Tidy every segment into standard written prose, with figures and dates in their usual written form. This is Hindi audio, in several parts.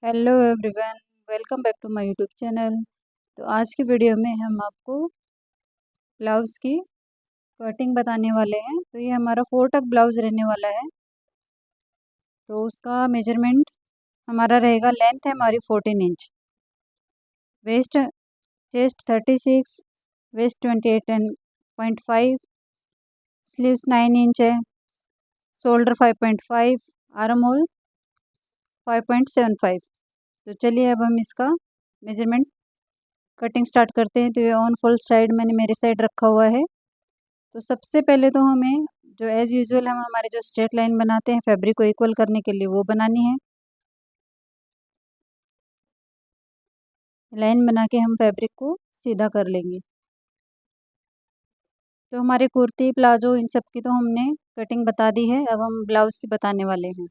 Hello everyone, welcome back to my YouTube channel. तो आज की वीडियो में हम आपको ब्लाउज़ की कटिंग बताने वाले हैं। तो ये हमारा 4 टक ब्लाउज़ रहने वाला है। तो उसका मेजरमेंट हमारा रहेगा, लेंथ है हमारी 14 inch, waist chest 36, waist 28.5, sleeves 9 inch है, शोल्डर 5.5, आर्म होल 5.75। तो चलिए अब हम इसका मेजरमेंट कटिंग स्टार्ट करते हैं। तो ये ऑन फुल साइड मैंने मेरे साइड रखा हुआ है। तो सबसे पहले तो हमें जो एज़ यूजुअल हम हमारे जो स्ट्रेट लाइन बनाते हैं फैब्रिक को इक्वल करने के लिए, वो बनानी है। लाइन बना के हम फैब्रिक को सीधा कर लेंगे। तो हमारे कुर्ती प्लाजो इन सब की तो हमने कटिंग बता दी है। अब हम ब्लाउज़ की बताने वाले हैं।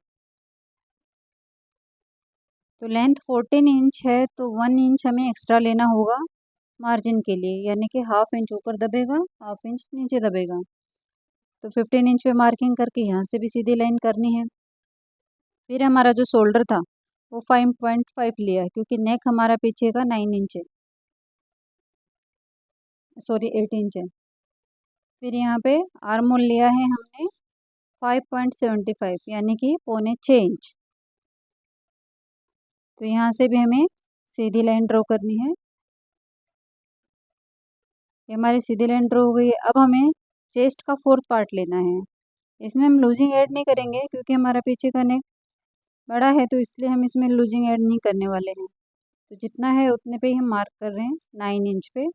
तो लेंथ 14 इंच है, तो 1 इंच हमें एक्स्ट्रा लेना होगा मार्जिन के लिए, यानी कि हाफ इंच ऊपर दबेगा, हाफ इंच नीचे दबेगा। तो 15 इंच पे मार्किंग करके यहाँ से भी सीधी लाइन करनी है। फिर हमारा जो शोल्डर था वो 5.5 लिया है, क्योंकि नेक हमारा पीछे का 9 इंच है, सॉरी 8 इंच है। फिर यहाँ पे आर्म होल लिया है हमने 5.75, यानी कि 6.25 इंच। तो यहाँ से भी हमें सीधी लाइन ड्रॉ करनी है। ये हमारी सीधी लाइन ड्रॉ हो गई है। अब हमें चेस्ट का 4th पार्ट लेना है। इसमें हम लूजिंग ऐड नहीं करेंगे, क्योंकि हमारा पीछे का नेक बड़ा है, तो इसलिए हम इसमें लूजिंग ऐड नहीं करने वाले हैं। तो जितना है उतने पे ही हम मार्क कर रहे हैं, 9 इंच पे।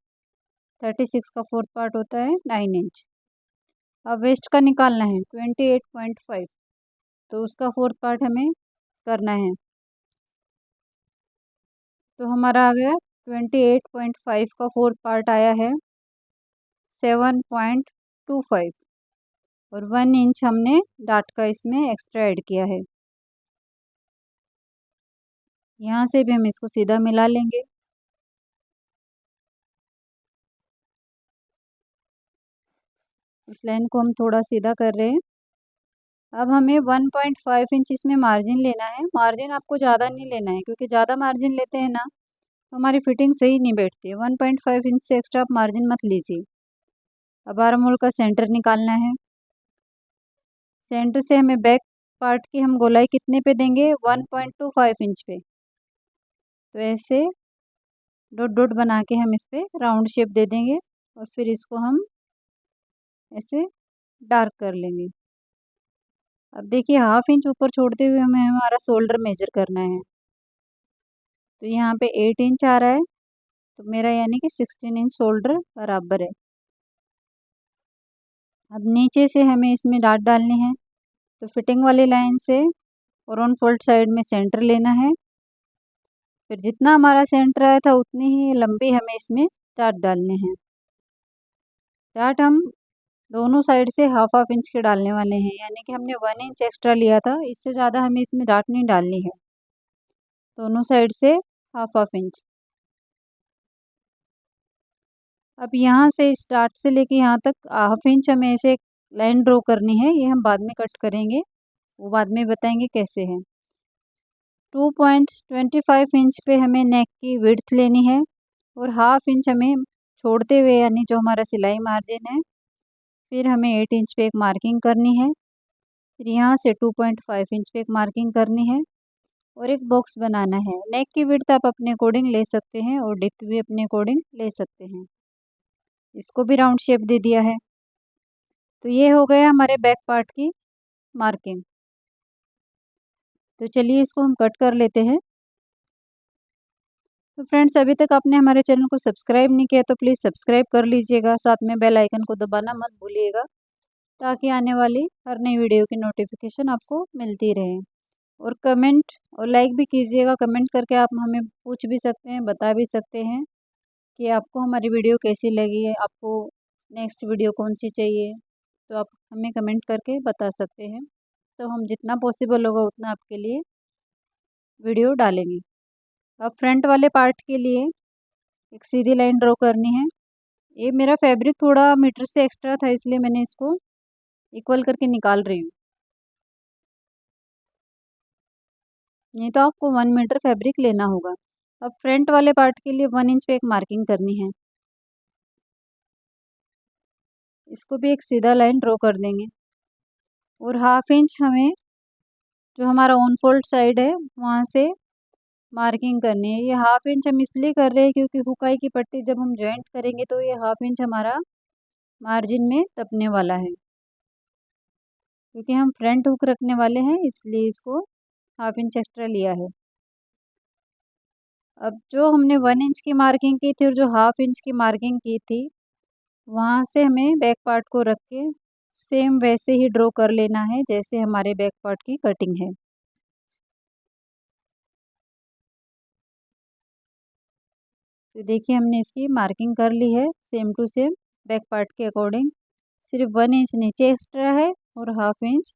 36 का 4th पार्ट होता है 9 इंच। अब वेस्ट का निकालना है 28.5, तो उसका 4th पार्ट हमें करना है। तो हमारा आ गया 28.5 का 4th पार्ट आया है 7.25, और 1 इंच हमने डाट का इसमें एक्स्ट्रा ऐड किया है। यहाँ से भी हम इसको सीधा मिला लेंगे। इस लाइन को हम थोड़ा सीधा कर रहे हैं। अब हमें 1.5 इंच इसमें मार्जिन लेना है। मार्जिन आपको ज़्यादा नहीं लेना है, क्योंकि ज़्यादा मार्जिन लेते हैं ना तो हमारी फिटिंग सही नहीं बैठती है। 1.5 इंच से एक्स्ट्रा आप मार्जिन मत लीजिए। अब आर्म होल का सेंटर निकालना है। सेंटर से हमें बैक पार्ट की हम गोलाई कितने पे देंगे, 1.25 इंच पे। तो ऐसे डॉट डॉट बना के हम इस पे राउंड शेप दे देंगे, और फिर इसको हम ऐसे डार्क कर लेंगे। अब देखिए, हाफ इंच ऊपर छोड़ते हुए हमें हमारा शोल्डर मेजर करना है। तो यहाँ पे 8 इंच आ रहा है, तो मेरा यानी कि 16 इंच शोल्डर बराबर है। अब नीचे से हमें इसमें डाट डालनी है। तो फिटिंग वाली लाइन से और ऑन फोल्ड साइड में सेंटर लेना है। फिर जितना हमारा सेंटर आया था उतनी ही लंबी हमें इसमें डाट डालने हैं। डाट हम दोनों साइड से हाफ हाफ इंच के डालने वाले हैं, यानी कि हमने 1 इंच एक्स्ट्रा लिया था, इससे ज़्यादा हमें इसमें डाट नहीं डालनी है। दोनों साइड से हाफ हाफ इंच। अब यहाँ से इस डाट से लेके यहाँ तक हाफ इंच हमें ऐसे एक लाइन ड्रॉ करनी है। ये हम बाद में कट करेंगे, वो बाद में बताएंगे कैसे है। 2.25 इंच पे हमें नेक की विड्थ लेनी है, और हाफ इंच हमें छोड़ते हुए, यानी जो हमारा सिलाई मार्जिन है, फिर हमें 8 इंच पे एक मार्किंग करनी है। फिर यहाँ से 2.5 इंच पे एक मार्किंग करनी है, और एक बॉक्स बनाना है। नेक की विड्थ आप अपने अकॉर्डिंग ले सकते हैं, और डेप्थ भी अपने अकॉर्डिंग ले सकते हैं। इसको भी राउंड शेप दे दिया है। तो ये हो गया हमारे बैक पार्ट की मार्किंग। तो चलिए इसको हम कट कर लेते हैं। तो फ्रेंड्स, अभी तक आपने हमारे चैनल को सब्सक्राइब नहीं किया तो प्लीज़ सब्सक्राइब कर लीजिएगा, साथ में बेल आइकन को दबाना मत भूलिएगा, ताकि आने वाली हर नई वीडियो की नोटिफिकेशन आपको मिलती रहे। और कमेंट और लाइक भी कीजिएगा। कमेंट करके आप हमें पूछ भी सकते हैं, बता भी सकते हैं कि आपको हमारी वीडियो कैसी लगी है, आपको नेक्स्ट वीडियो कौन सी चाहिए। तो आप हमें कमेंट करके बता सकते हैं, तो हम जितना पॉसिबल होगा उतना आपके लिए वीडियो डालेंगे। अब फ्रंट वाले पार्ट के लिए एक सीधी लाइन ड्रॉ करनी है। ये मेरा फैब्रिक थोड़ा मीटर से एक्स्ट्रा था, इसलिए मैंने इसको इक्वल करके निकाल रही हूँ। नहीं तो आपको 1 मीटर फैब्रिक लेना होगा। अब फ्रंट वाले पार्ट के लिए 1 इंच पे एक मार्किंग करनी है। इसको भी एक सीधा लाइन ड्रॉ कर देंगे और 1/2 इंच हमें जो हमारा ऑन फोल्ड साइड है वहाँ से मार्किंग करनी है। ये 1/2 इंच हम इसलिए कर रहे हैं क्योंकि हुकाई की पट्टी जब हम जॉइंट करेंगे तो ये 1/2 इंच हमारा मार्जिन में तपने वाला है। क्योंकि हम फ्रंट हुक रखने वाले हैं इसलिए इसको 1/2 इंच एक्स्ट्रा लिया है। अब जो हमने 1 इंच की मार्किंग की थी और जो 1/2 इंच की मार्किंग की थी वहाँ से हमें बैक पार्ट को रख के सेम वैसे ही ड्रॉ कर लेना है जैसे हमारे बैक पार्ट की कटिंग है। तो देखिए हमने इसकी मार्किंग कर ली है same to same back part के अकॉर्डिंग। सिर्फ 1 इंच नीचे एक्स्ट्रा है और 1/2 इंच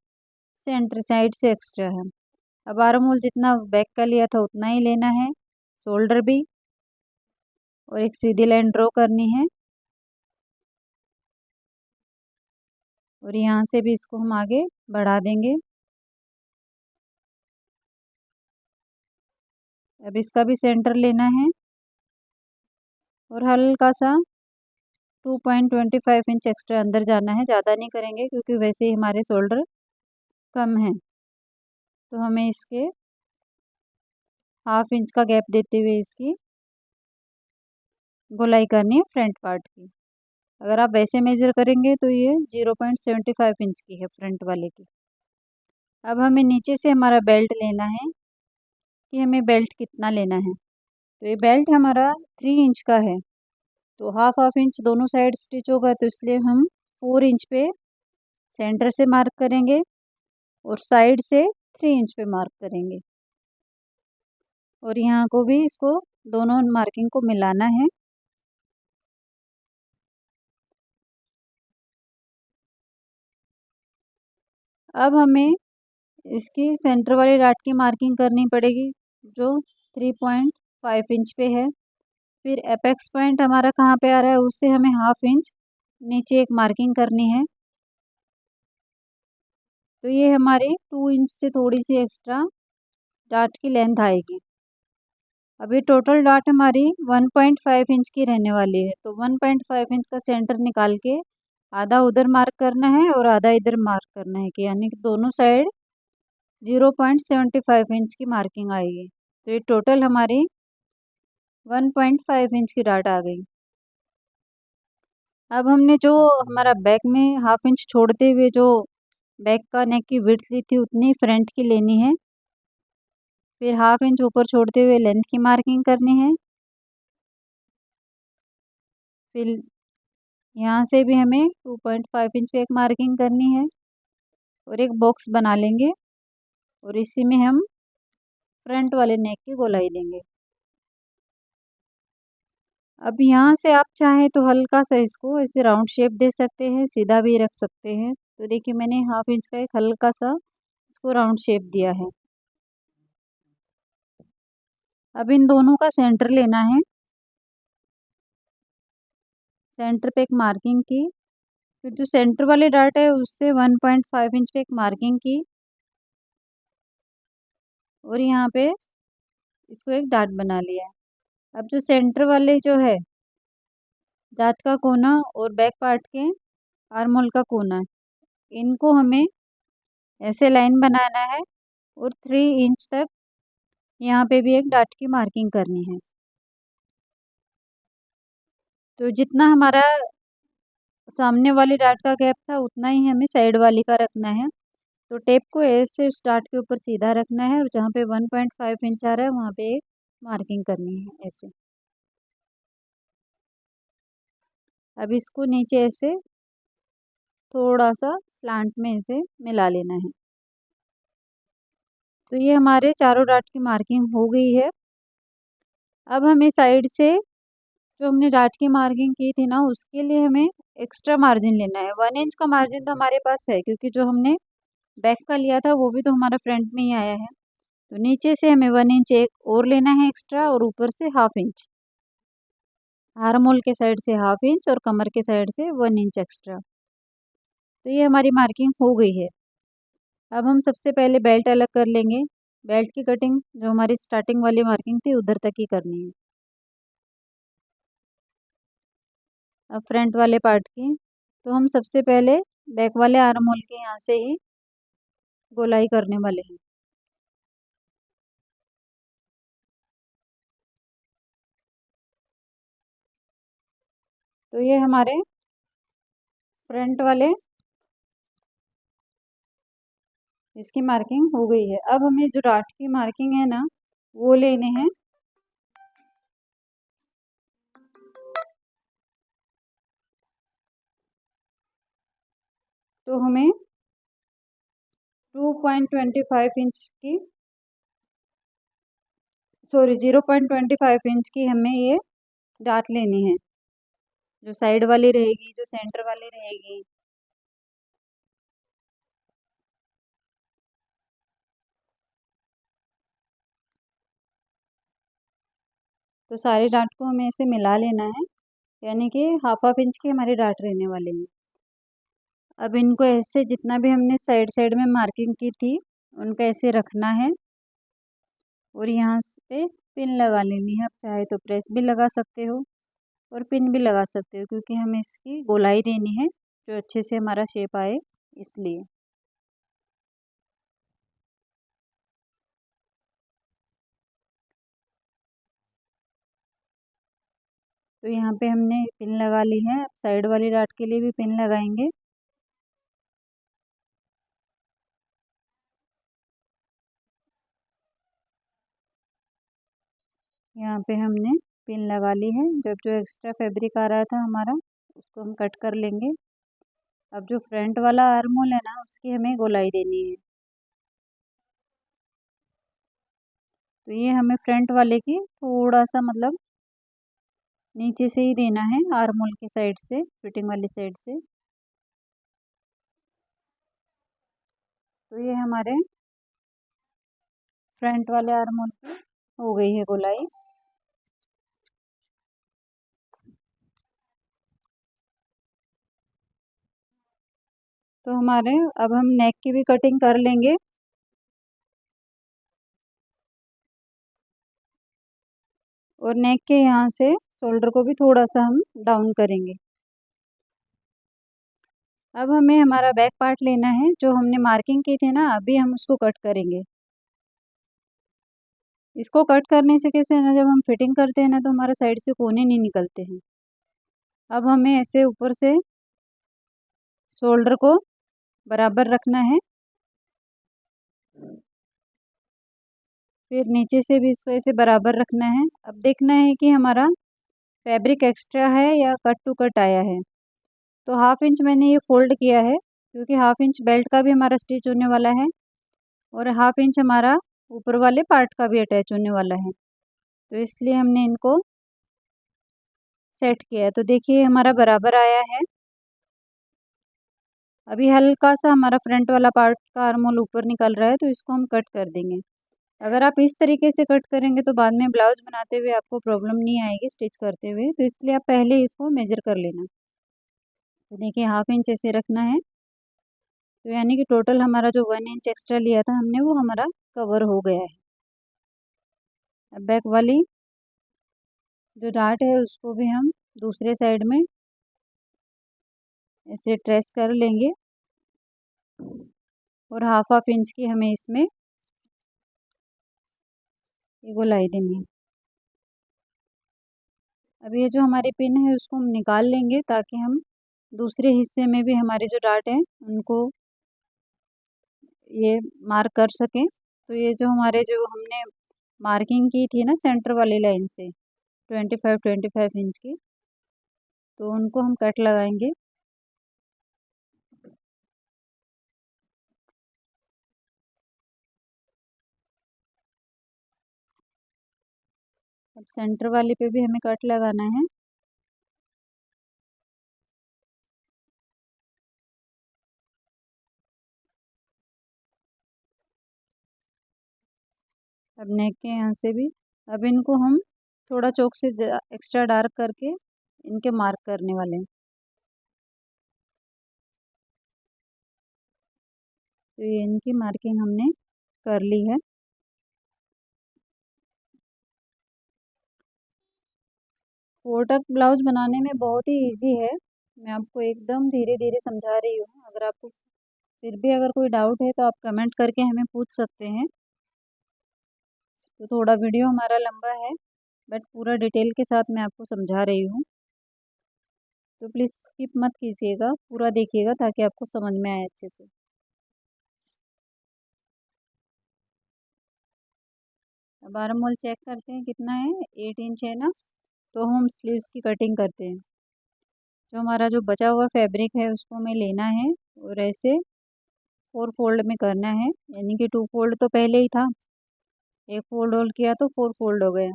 सेंटर साइड से एक्स्ट्रा है। अब आर्म होल जितना बैक का लिया था उतना ही लेना है, शोल्डर भी, और एक सीधी लाइन ड्रॉ करनी है और यहाँ से भी इसको हम आगे बढ़ा देंगे। अब इसका भी सेंटर लेना है और हल्का सा 2.25 इंच एक्स्ट्रा अंदर जाना है, ज़्यादा नहीं करेंगे क्योंकि वैसे ही हमारे शोल्डर कम है। तो हमें इसके 1/2 इंच का गैप देते हुए इसकी गोलाई करनी है फ्रंट पार्ट की। अगर आप वैसे मेज़र करेंगे तो ये 0.75 इंच की है फ्रंट वाले की। अब हमें नीचे से हमारा बेल्ट लेना है कि हमें बेल्ट कितना लेना है। तो ये बेल्ट हमारा 3 इंच का है, तो हाफ हाफ इंच दोनों साइड स्टिच होगा तो इसलिए हम 4 इंच पे सेंटर से मार्क करेंगे और साइड से 3 इंच पे मार्क करेंगे और यहाँ को भी इसको दोनों मार्किंग को मिलाना है। अब हमें इसकी सेंटर वाली डाट की मार्किंग करनी पड़ेगी जो 3.5 इंच पे है। फिर एपेक्स पॉइंट हमारा कहाँ पे आ रहा है उससे हमें 1/2 इंच नीचे एक मार्किंग करनी है। तो ये हमारी 2 इंच से थोड़ी सी एक्स्ट्रा डाट की लेंथ आएगी। अभी टोटल डाट हमारी 1.5 इंच की रहने वाली है, तो 1.5 इंच का सेंटर निकाल के आधा उधर मार्क करना है और आधा इधर मार्क करना है कि यानी कि दोनों साइड 0.75 इंच की मार्किंग आएगी। तो ये टोटल हमारी 1.5 इंच की डाट आ गई। अब हमने जो हमारा बैक में 1/2 इंच छोड़ते हुए जो बैक का नेक की विड्थ ली थी उतनी फ्रंट की लेनी है। फिर 1/2 इंच ऊपर छोड़ते हुए लेंथ की मार्किंग करनी है। फिर यहाँ से भी हमें 2.5 इंच पे एक मार्किंग करनी है और एक बॉक्स बना लेंगे और इसी में हम फ्रंट वाले नेक की गोलाई देंगे। अब यहाँ से आप चाहें तो हल्का सा इसको ऐसे राउंड शेप दे सकते हैं, सीधा भी रख सकते हैं। तो देखिए मैंने 1/2 इंच का एक हल्का सा इसको राउंड शेप दिया है। अब इन दोनों का सेंटर लेना है, सेंटर पे एक मार्किंग की, फिर जो सेंटर वाली डाट है उससे 1.5 इंच पे एक मार्किंग की और यहाँ पे इसको एक डाट बना लिया है। अब जो सेंटर वाले जो है दाँत का कोना और बैक पार्ट के आर्म होल का कोना, इनको हमें ऐसे लाइन बनाना है और 3 इंच तक यहाँ पे भी एक डाट की मार्किंग करनी है। तो जितना हमारा सामने वाली डाट का गैप था उतना ही हमें साइड वाली का रखना है। तो टेप को ऐसे उस डाट के ऊपर सीधा रखना है और जहाँ पे 1.5 इंच आ रहा है वहाँ पे एक मार्किंग करनी है ऐसे। अब इसको नीचे ऐसे थोड़ा सा स्लांट में इसे मिला लेना है। तो ये हमारे चारों डाट की मार्किंग हो गई है। अब हमें साइड से जो हमने डाट की मार्किंग की थी ना उसके लिए हमें एक्स्ट्रा मार्जिन लेना है। 1 इंच का मार्जिन तो हमारे पास है क्योंकि जो हमने बैक का लिया था वो भी तो हमारा फ्रंट में ही आया है। तो नीचे से हमें 1 इंच एक और लेना है एक्स्ट्रा और ऊपर से 1/2 इंच, आर्म होल के साइड से 1/2 इंच और कमर के साइड से 1 इंच एक्स्ट्रा। तो ये हमारी मार्किंग हो गई है। अब हम सबसे पहले बेल्ट अलग कर लेंगे। बेल्ट की कटिंग जो हमारी स्टार्टिंग वाली मार्किंग थी उधर तक ही करनी है। अब फ्रंट वाले पार्ट की तो हम सबसे पहले बैक वाले आर्म होल के यहाँ से ही गोलाई करने वाले हैं। तो ये हमारे फ्रंट वाले इसकी मार्किंग हो गई है। अब हमें जो डार्ट की मार्किंग है ना वो लेने हैं। तो हमें 2.25 इंच की 0.25 इंच की हमें ये डार्ट लेनी है, जो साइड वाली रहेगी, जो सेंटर वाली रहेगी। तो सारे डार्ट को हमें ऐसे मिला लेना है, यानी कि हाफ हाफ इंच के हमारे डार्ट रहने वाले हैं। अब इनको ऐसे जितना भी हमने साइड साइड में मार्किंग की थी उनका ऐसे रखना है और यहाँ पे पिन लगा लेनी है। आप चाहे तो प्रेस भी लगा सकते हो और पिन भी लगा सकते हो, क्योंकि हमें इसकी गोलाई देनी है जो अच्छे से हमारा शेप आए इसलिए। तो यहाँ पे हमने पिन लगा ली है। अब साइड वाली डार्ट के लिए भी पिन लगाएंगे। यहाँ पे हमने पिन लगा ली है। जब जो एक्स्ट्रा फैब्रिक आ रहा था हमारा उसको हम कट कर लेंगे। अब जो फ्रंट वाला आर्म होल है ना उसकी हमें गोलाई देनी है। तो ये हमें फ्रंट वाले की थोड़ा सा मतलब नीचे से ही देना है, आर्म होल की साइड से, फिटिंग वाली साइड से। तो ये हमारे फ्रंट वाले आर्म होल की हो गई है गोलाई। तो हमारे अब हम नेक की भी कटिंग कर लेंगे। और नेक के यहाँ से शोल्डर को भी थोड़ा सा हम डाउन करेंगे। अब हमें हमारा बैक पार्ट लेना है, जो हमने मार्किंग की थी ना अभी हम उसको कट करेंगे। इसको कट करने से कैसे है ना, जब हम फिटिंग करते हैं ना तो हमारे साइड से कोने नहीं निकलते हैं। अब हमें ऐसे ऊपर से शोल्डर को बराबर रखना है, फिर नीचे से भी इसको ऐसे बराबर रखना है। अब देखना है कि हमारा फैब्रिक एक्स्ट्रा है या कट टू कट आया है। तो हाफ इंच मैंने ये फोल्ड किया है, क्योंकि हाफ इंच बेल्ट का भी हमारा स्टिच होने वाला है और हाफ इंच हमारा ऊपर वाले पार्ट का भी अटैच होने वाला है। तो इसलिए हमने इनको सेट किया है। तो देखिए हमारा बराबर आया है। अभी हल्का सा हमारा फ्रंट वाला पार्ट का आर्म होल ऊपर निकल रहा है, तो इसको हम कट कर देंगे। अगर आप इस तरीके से कट करेंगे तो बाद में ब्लाउज बनाते हुए आपको प्रॉब्लम नहीं आएगी स्टिच करते हुए, तो इसलिए आप पहले इसको मेजर कर लेना। तो देखिए हाफ इंच ऐसे रखना है। तो यानी कि टोटल हमारा जो 1 इंच एक्स्ट्रा लिया था हमने वो हमारा कवर हो गया है। अब बैक वाली जो डार्ट है उसको भी हम दूसरे साइड में ऐसे ट्रेस कर लेंगे और हाफ हाफ इंच की हमें इसमें ये गोलाई देनी है। अब ये जो हमारी पिन है उसको हम निकाल लेंगे, ताकि हम दूसरे हिस्से में भी हमारे जो डार्ट हैं उनको ये मार्क कर सकें। तो ये जो हमारे जो हमने मार्किंग की थी ना सेंटर वाली लाइन से 25 इंच की, तो उनको हम कट लगाएंगे। अब सेंटर वाले पे भी हमें कट लगाना है। अब नेक के यहाँ से भी अब इनको हम थोड़ा चौक से एक्स्ट्रा डार्क करके इनके मार्क करने वाले हैं। तो ये इनकी मार्किंग हमने कर ली है। कोटक ब्लाउज बनाने में बहुत ही इजी है। मैं आपको एकदम धीरे धीरे समझा रही हूँ। अगर आपको फिर भी अगर कोई डाउट है तो आप कमेंट करके हमें पूछ सकते हैं। तो थोड़ा वीडियो हमारा लंबा है, बट पूरा डिटेल के साथ मैं आपको समझा रही हूँ, तो प्लीज़ स्किप मत कीजिएगा, पूरा देखिएगा ताकि आपको समझ में आए अच्छे से। अब आर्म होल चेक करते हैं कितना है। 8 इंच है ना, तो हम स्लीव्स की कटिंग करते हैं। जो हमारा जो बचा हुआ फैब्रिक है उसको हमें लेना है और ऐसे 4 फोल्ड में करना है, यानी कि 2 फोल्ड तो पहले ही था, एक फोल्ड होल किया तो 4 फोल्ड हो गया।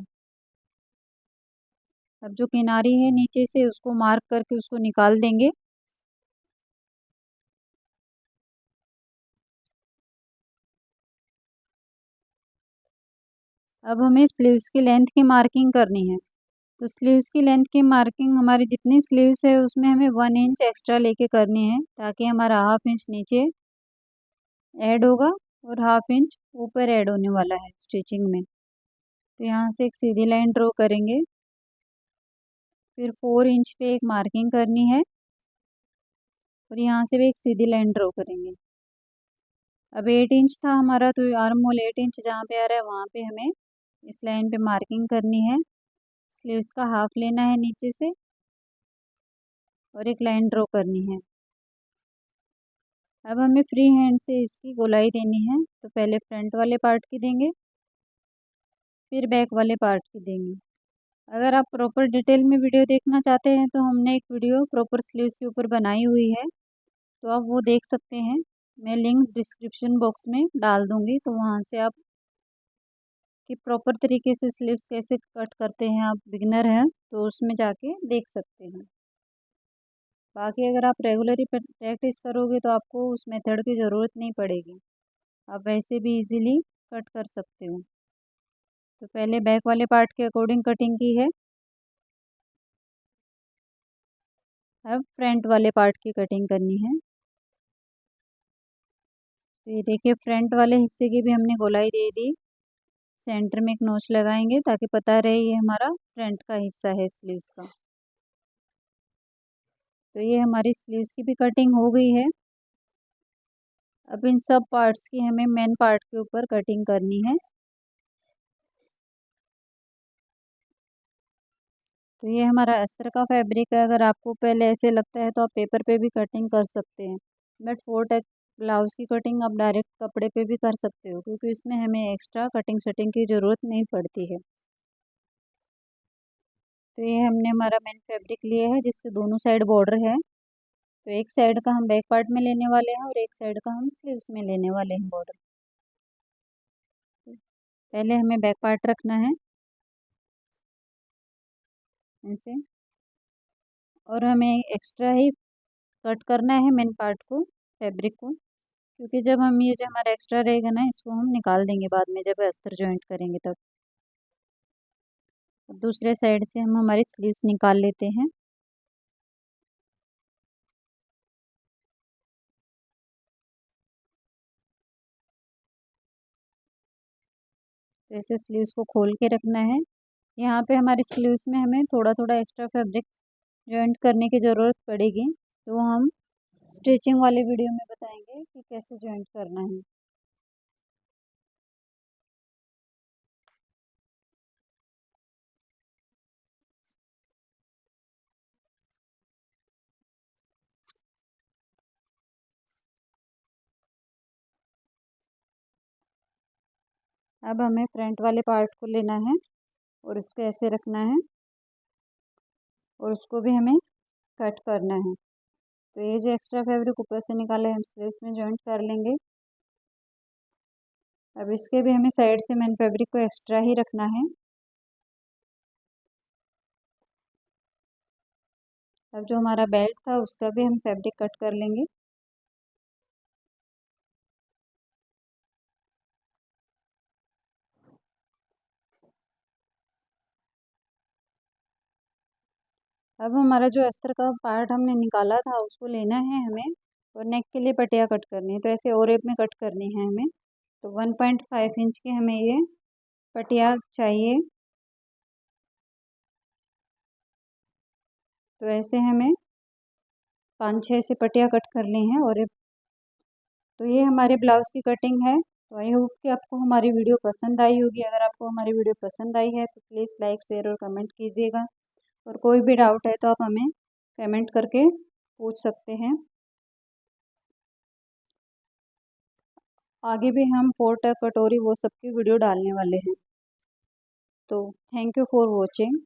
अब जो किनारी है नीचे से उसको मार्क करके उसको निकाल देंगे। अब हमें स्लीव्स की लेंथ की मार्किंग करनी है। तो स्लीव्स की लेंथ की मार्किंग हमारी जितनी स्लीव्स है उसमें हमें 1 इंच एक्स्ट्रा लेके करनी है, ताकि हमारा हाफ इंच नीचे ऐड होगा और हाफ इंच ऊपर ऐड होने वाला है स्टिचिंग में। तो यहाँ से एक सीधी लाइन ड्रॉ करेंगे, फिर 4 इंच पे एक मार्किंग करनी है और यहाँ से भी एक सीधी लाइन ड्रॉ करेंगे। अब 8 इंच था हमारा, तो आर्म होल 8 इंच जहाँ पे आ रहा है वहाँ पे हमें इस लाइन पे मार्किंग करनी है। स्लीव्स का हाफ लेना है नीचे से और एक लाइन ड्रॉ करनी है। अब हमें फ्री हैंड से इसकी गोलाई देनी है। तो पहले फ्रंट वाले पार्ट की देंगे, फिर बैक वाले पार्ट की देंगे। अगर आप प्रॉपर डिटेल में वीडियो देखना चाहते हैं तो हमने एक वीडियो प्रॉपर स्लीव्स के ऊपर बनाई हुई है, तो आप वो देख सकते हैं। मैं लिंक डिस्क्रिप्शन बॉक्स में डाल दूँगी, तो वहाँ से आप कि प्रॉपर तरीके से स्लीव्स कैसे कट करते हैं, आप बिगिनर हैं तो उसमें जाके देख सकते हैं। बाकी अगर आप रेगुलरली प्रैक्टिस करोगे तो आपको उस मेथड की ज़रूरत नहीं पड़ेगी, आप वैसे भी इजीली कट कर सकते हो। तो पहले बैक वाले पार्ट के अकॉर्डिंग कटिंग की है, अब फ्रंट वाले पार्ट की कटिंग करनी है। तो ये देखिए फ्रंट वाले हिस्से की भी हमने गोलाई दे दी। सेंटर में एक नोच लगाएंगे ताकि पता रहे ये हमारा फ्रंट का हिस्सा है स्लीव्स का। तो ये हमारी स्लीव्स की भी कटिंग हो गई है। अब इन सब पार्ट्स की हमें मेन पार्ट के ऊपर कटिंग करनी है। तो ये हमारा अस्तर का फैब्रिक है। अगर आपको पहले ऐसे लगता है तो आप पेपर पे भी कटिंग कर सकते हैं, बट फोर टेक ब्लाउज़ की कटिंग आप डायरेक्ट कपड़े पे भी कर सकते हो, क्योंकि इसमें हमें एक्स्ट्रा कटिंग शटिंग की ज़रूरत नहीं पड़ती है। तो ये हमने हमारा मेन फैब्रिक लिया है जिसके दोनों साइड बॉर्डर है। तो एक साइड का हम बैक पार्ट में लेने वाले हैं और एक साइड का हम स्लीव्स में लेने वाले हैं बॉर्डर। पहले हमें बैक पार्ट रखना है ऐसे, और हमें एक्स्ट्रा ही कट करना है मेन पार्ट को, फैब्रिक को, क्योंकि जब हम ये जो हमारा एक्स्ट्रा रहेगा ना इसको हम निकाल देंगे बाद में जब अस्तर जॉइंट करेंगे तब। दूसरे साइड से हम हमारी स्लीव्स निकाल लेते हैं। तो ऐसे स्लीव्स को खोल के रखना है। यहाँ पे हमारी स्लीव्स में हमें थोड़ा थोड़ा एक्स्ट्रा फैब्रिक जॉइंट करने की ज़रूरत पड़ेगी, तो हम स्टिचिंग वाले वीडियो में बताएंगे कि कैसे जॉइंट करना है। अब हमें फ्रंट वाले पार्ट को लेना है और उसको ऐसे रखना है और उसको भी हमें कट करना है। तो ये जो एक्स्ट्रा फैब्रिक ऊपर से निकाला है हम स्लीव्स में जॉइंट कर लेंगे। अब इसके भी हमें साइड से मेन फैब्रिक को एक्स्ट्रा ही रखना है। अब जो हमारा बेल्ट था उसका भी हम फैब्रिक कट कर लेंगे। अब हमारा जो अस्तर का पार्ट हमने निकाला था उसको लेना है हमें, और नेक के लिए पटिया कट करनी है, तो ऐसे ओरेप में कट करनी है हमें। तो 1.5 इंच की हमें ये पटिया चाहिए। तो ऐसे हमें 5-6 ऐसे पट्टियाँ कट करनी है। और तो ये हमारे ब्लाउज़ की कटिंग है। तो आई होप कि आपको हमारी वीडियो पसंद आई होगी। अगर आपको हमारी वीडियो पसंद आई है तो प्लीज़ लाइक, शेयर और कमेंट कीजिएगा। और कोई भी डाउट है तो आप हमें कमेंट करके पूछ सकते हैं। आगे भी हम फोर टक, कटोरी वो सब की वीडियो डालने वाले हैं। तो थैंक यू फॉर वॉचिंग।